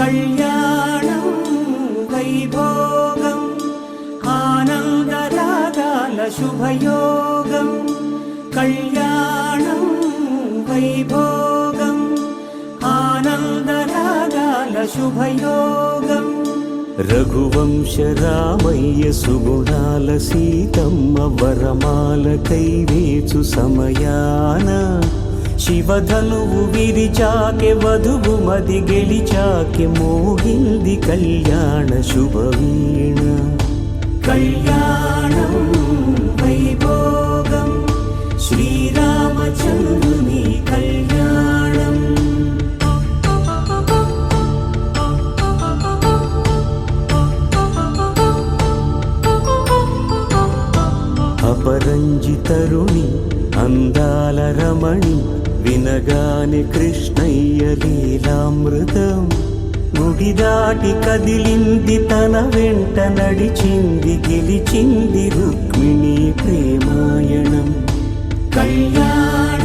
కళ్యాణం వైభోగం ఆనందరాగాల శుభయోగం కళ్యాణం వైభోగం ఆనందరాగాల శుభయోగం రఘువంశ రామయ్య సుగుణాల సీతమ్మ వరమాల కైవేచు సమయాన శివధనువు విరిచాకె వధువు మది గెలిచాకె మోగింది కళ్యాణ శుభవీణ కళ్యాణం వైభోగం శ్రీరామచంద్రుని కళ్యాణం అపరంజి తరుణి అందాల రమణి వినగానే కృష్ణయ్య లీలామృతం గుడి దాటి కదిలింది తన వెంట నడిచింది గెలిచింది రుక్మిణి ప్రేమాయణం కళ్యాణ